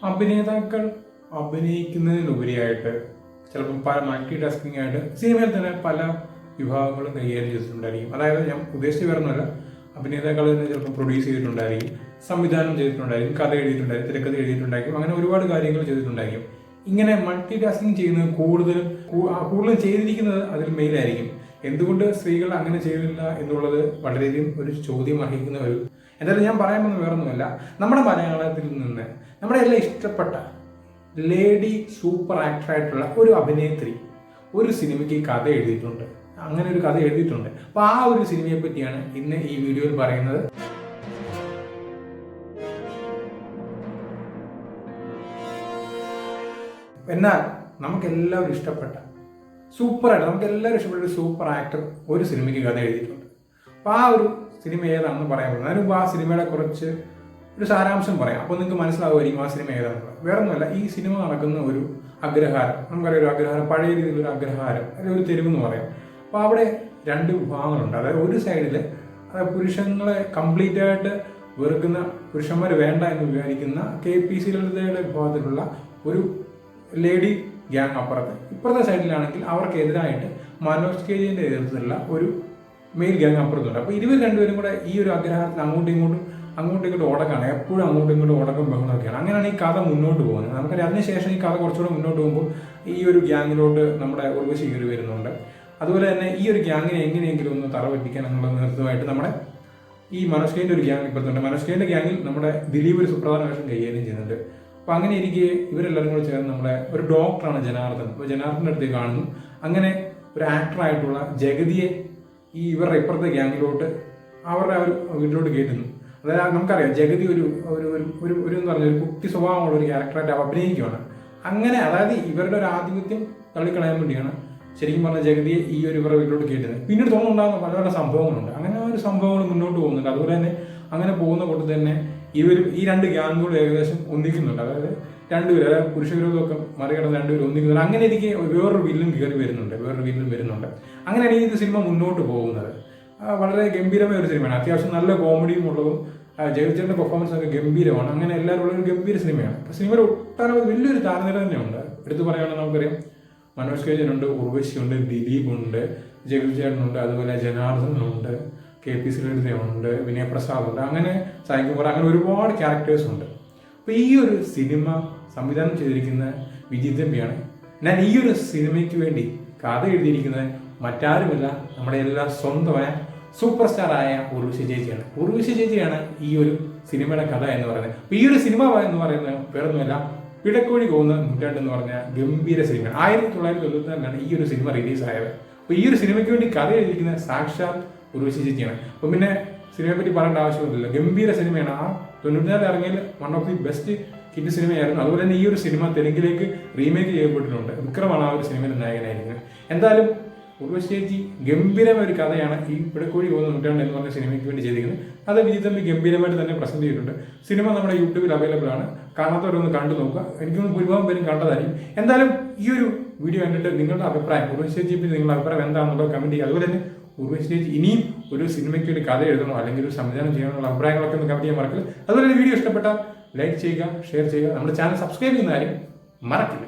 അഭിനേതാക്കൾ അഭിനയിക്കുന്നതിനുപരിയായിട്ട് ചിലപ്പം പല മൾട്ടി ടാസ്കിംഗ് ആയിട്ട് സിനിമയിൽ തന്നെ പല വിഭാഗങ്ങളും കൈകാര്യം ചെയ്തിട്ടുണ്ടായിരിക്കും. അതായത് ഞാൻ ഉദ്ദേശിച്ച് വരുന്നില്ല, അഭിനേതാക്കൾ തന്നെ ചിലപ്പോൾ പ്രൊഡ്യൂസ് ചെയ്തിട്ടുണ്ടായിരിക്കും, സംവിധാനം ചെയ്തിട്ടുണ്ടായിരിക്കും, കഥ എഴുതിയിട്ടുണ്ടായിരിക്കും, തിരക്കഥ എഴുതിയിട്ടുണ്ടായിരിക്കും, അങ്ങനെ ഒരുപാട് കാര്യങ്ങൾ ചെയ്തിട്ടുണ്ടായിരിക്കും. ഇങ്ങനെ മൾട്ടി ടാസ്കിങ് ചെയ്യുന്നത് കൂടുതലും ചെയ്തിരിക്കുന്നത് അതിൽ മെയിലായിരിക്കും. എന്തുകൊണ്ട് സ്ത്രീകൾ അങ്ങനെ ചെയ്യുന്നില്ല എന്നുള്ളത് വളരെയധികം ഒരു ചോദ്യം അർഹിക്കുന്ന ഒരു, എന്തായാലും ഞാൻ പറയാൻ പോകുന്നത് വേറൊന്നുമല്ല, നമ്മുടെ മലയാളത്തിൽ നിന്ന് നമ്മുടെ എല്ലാം ഇഷ്ടപ്പെട്ട ലേഡി സൂപ്പർ ആക്ടറായിട്ടുള്ള ഒരു അഭിനേത്രി ഒരു സിനിമയ്ക്ക് കഥ എഴുതിയിട്ടുണ്ട്. അങ്ങനെ ഒരു കഥ എഴുതിയിട്ടുണ്ട്. അപ്പോൾ ആ ഒരു സിനിമയെ പറ്റിയാണ് ഇന്ന് ഈ വീഡിയോയിൽ പറയുന്നത്. എന്നാൽ നമുക്കെല്ലാവരും ഇഷ്ടപ്പെട്ട ഒരു സൂപ്പർ ആക്ടർ ഒരു സിനിമയ്ക്ക് കഥ എഴുതിയിട്ടുണ്ട്. അപ്പോൾ ആ ഒരു സിനിമ ഏതാണെന്ന് പറയാൻ പറ്റും. അതിന് മുമ്പ് ആ സിനിമയുടെ കുറച്ച് ഒരു സാരാംശം പറയാം. അപ്പോൾ നിങ്ങൾക്ക് മനസ്സിലാവുമായിരിക്കും ആ സിനിമ ഏതാണെന്നുള്ളത്. വേറൊന്നുമല്ല, ഈ സിനിമ നടക്കുന്ന ഒരു അഗ്രഹാരം, നമുക്കറിയാം, ഒരു അഗ്രഹാരം, പഴയ രീതിയിലൊരു അഗ്രഹാരം, അല്ലെങ്കിൽ ഒരു തെരുവെന്ന് പറയാം. അപ്പോൾ അവിടെ രണ്ട് വിഭാഗങ്ങളുണ്ട്. അതായത് ഒരു സൈഡിൽ പുരുഷങ്ങളെ കംപ്ലീറ്റ് ആയിട്ട് വെറുക്കുന്ന, പുരുഷന്മാർ വേണ്ട എന്ന് വിചാരിക്കുന്ന KPC ലളിതയുടെ വിഭാഗത്തിലുള്ള ഒരു ലേഡി ഗ്യാങ് അപ്പുറത്ത്. ഇപ്പുറത്തെ സൈഡിലാണെങ്കിൽ അവർക്കെതിരായിട്ട് മനോജ് KJന്റെ നേതൃത്വത്തിലുള്ള ഒരു മെയിൽ ഗ്യാങ് അപ്പുറത്തുണ്ട്. അപ്പോൾ ഇവർ രണ്ടുപേരും കൂടെ ഈ ഒരു അഗ്രഹാരത്തിൽ അങ്ങോട്ടും ഇങ്ങോട്ടും ഓടക്കാണ്. എപ്പോഴും അങ്ങോട്ടും ഇങ്ങോട്ടും ഓടക്കം ബഹളമൊക്കെയാണ്. അങ്ങനെയാണ് ഈ കഥ മുന്നോട്ട് പോകുന്നത്. നമുക്കറിയാം, അതിനുശേഷം ഈ കഥ കുറച്ചുകൂടെ മുന്നോട്ട് പോകുമ്പോൾ ഈ ഒരു ഗ്യാങ്ങിലോട്ട് നമ്മുടെ ഉർവശി കയറി വരുന്നുണ്ട്. അതുപോലെ തന്നെ ഈ ഒരു ഗ്യാങ്ങിനെ എങ്ങനെയെങ്കിലും ഒന്ന് തറവെട്ടിക്കാൻ എന്നുള്ള നേതൃത്വമായിട്ട് നമ്മുടെ ഈ മനോജ് KJന്റെ ഒരു ഗ്യാങ് ഇപ്പുറത്തുണ്ട്. മനോജ് KJന്റെ ഗ്യാങ്ങിൽ നമ്മുടെ ദിലീപ് ഒരു സുപ്രധാന വേഷം കൈകാര്യം ചെയ്യുന്നുണ്ട്. അപ്പോൾ അങ്ങനെ ഇരിക്കെ ഇവരെല്ലാവരും കൂടെ ചേർന്ന് നമ്മുടെ ഒരു ഡോക്ടറാണ് ജനാർദ്ദൻ. അപ്പോൾ ജനാർദ്ദൻ്റെ അടുത്ത് കാണുന്നു. അങ്ങനെ ഒരു ആക്ടറായിട്ടുള്ള ജഗതിയെ ഈ ഇവരുടെ ഇപ്പുറത്തെ ഗ്യാങ്ങിലോട്ട് അവരുടെ ആ ഒരു വീട്ടിലോട്ട് കയറ്റുന്നു. അതായത് നമുക്കറിയാം, ജഗതി ഒരു എന്ന് പറഞ്ഞ ഒരു കുട്ടി സ്വഭാവമുള്ള ഒരു ക്യാരക്ടറായിട്ട് അഭിനയിക്കുകയാണ്. അങ്ങനെ അതായത് ഇവരുടെ ഒരു ആധിപത്യം തള്ളിക്കളയാൻ വേണ്ടിയാണ് ശരിക്കും പറഞ്ഞ ജഗതിയെ ഈ ഒരു ഇവരുടെ വീട്ടിലോട്ട് കയറ്റുന്നത്. പിന്നീട് തോന്നുന്നുണ്ടാകുന്ന പല പല സംഭവങ്ങളുണ്ട്. അങ്ങനെ ആ ഒരു സംഭവങ്ങൾ മുന്നോട്ട് പോകുന്നുണ്ട്. അതുപോലെ തന്നെ അങ്ങനെ പോകുന്ന കൊണ്ട് തന്നെ ഈ രണ്ട് ഗ്യാങ്ങുകളും ഏകദേശം ഒന്നിക്കുന്നുണ്ട്. അതായത് രണ്ടുപേരും, അതായത് പുരുഷവിരോധമൊക്കെ മറികടന്ന് രണ്ടുപേരും ഒന്നിക്കുന്നുണ്ട്. അങ്ങനെ എനിക്ക് വേറൊരു വില്ലും വരുന്നുണ്ട്. അങ്ങനെയാണ് ഈ സിനിമ മുന്നോട്ട് പോകുന്നത്. വളരെ ഗംഭീരമായ ഒരു സിനിമയാണ്. അത്യാവശ്യം നല്ല കോമഡിയും ഉള്ളതും, ജഗതിയുടെ പെർഫോമൻസ് ഒക്കെ ഗംഭീരമാണ്. അങ്ങനെ എല്ലാവരും ഉള്ള ഒരു ഗംഭീര സിനിമയാണ്. അപ്പോൾ സിനിമയിൽ ഒട്ടനവധി വലിയൊരു താരനിര തന്നെയുണ്ട്. എടുത്തു പറയുകയാണെങ്കിൽ നമുക്കറിയാം, മനോജ് KJനുണ്ട്, ഉർവശിയുണ്ട്, ദിലീപുണ്ട്, ജഗതിചേട്ടനുണ്ട്, അതുപോലെ ജനാർദ്ദനുണ്ട്, KPC ലളിതയുണ്ട്, വിനയപ്രസാദ് ഉണ്ട്, അങ്ങനെ സായികുമാർ, അങ്ങനെ ഒരുപാട് ക്യാരക്ടേഴ്സ് ഉണ്ട്. അപ്പോൾ ഈ ഒരു സിനിമ സംവിധാനം ചെയ്തിരിക്കുന്ന വിജയ് തമ്പിയാണ്. ഞാൻ ഈ ഒരു സിനിമയ്ക്ക് വേണ്ടി കഥ എഴുതിയിരിക്കുന്നത് മറ്റാരുമില്ല, നമ്മുടെ എല്ലാം സ്വന്തമായ സൂപ്പർ സ്റ്റാറായ ഉർവശി ചേച്ചിയാണ് ഈ ഒരു സിനിമയുടെ കഥ എന്ന് പറയുന്നത്. അപ്പോൾ ഈ ഒരു സിനിമ എന്ന് പറയുന്നത് വേറൊന്നുമല്ല, പിടക്കോഴി പോകുന്ന നൂറ്റാണ്ട് എന്ന് പറഞ്ഞ ഗംഭീര സിനിമയാണ്. 1994 ഈ ഒരു സിനിമ റിലീസായത്. അപ്പോൾ ഈ ഒരു സിനിമയ്ക്ക് വേണ്ടി കഥ എഴുതിയിരിക്കുന്ന സാക്ഷാൽ ഉർവശി ചേച്ചിയാണ്. അപ്പം പിന്നെ സിനിമയെ പറ്റി പറയേണ്ട ആവശ്യമൊന്നുമില്ല, ഗംഭീര സിനിമയാണ്. ആ 94 ഇറങ്ങിയ one of the best hit സിനിമയായിരുന്നു. അതുപോലെ തന്നെ ഈ ഒരു സിനിമ തെലുങ്കിലേക്ക് റീമേക്ക് ചെയ്യപ്പെട്ടിട്ടുണ്ട്. വിക്രമാണ് ആ ഒരു സിനിമയുടെ നായകനായിരിക്കുന്നത്. എന്തായാലും ഉർവശി ചേച്ചി ഗംഭീരമായ ഒരു കഥയാണ് ഈ പിടക്കോഴി പോകുന്ന നൂറ്റാണ്ട് എന്ന് പറഞ്ഞ സിനിമയ്ക്ക് വേണ്ടി ചെയ്തിരിക്കുന്നത്. അത് വിജയ് തമ്പി ഗംഭീരമായിട്ട് തന്നെ പ്രസന്റ് ചെയ്തിട്ടുണ്ട്. സിനിമ നമ്മുടെ യൂട്യൂബിൽ അവൈലബിൾ ആണ്. കാണാത്തവരൊന്ന് കണ്ടു നോക്കുക. എനിക്കൊന്ന് ഭൂരിഭാഗം പേരും കണ്ടതായിരിക്കും. എന്തായാലും ഈ ഒരു വീഡിയോ കണ്ടിട്ട് നിങ്ങളുടെ അഭിപ്രായം, ഉർവശി ചേച്ചിയെ പറ്റി നിങ്ങളുടെ അഭിപ്രായം എന്താണെന്നുള്ളത് കമന്റ് ചെയ്യുക. അതുപോലെ തന്നെ ഉർവശി ചേച്ചി ഇനിയും ഒരു സിനിമയ്ക്ക് ഒരു കഥ എഴുതണോ അല്ലെങ്കിൽ ഒരു സംവിധാനം ചെയ്യണമെന്നുള്ള അഭിപ്രായങ്ങളൊക്കെ ഒന്ന് കമന്റ് ചെയ്യാൻ മറക്കില്ല. അതുപോലെ വീഡിയോ ഇഷ്ടപ്പെട്ടാൽ ലൈക്ക് ചെയ്യുക, ഷെയർ ചെയ്യുക, നമ്മുടെ ചാനൽ സബ്സ്ക്രൈബ് ചെയ്യുന്ന കാര്യം മറക്കില്ല.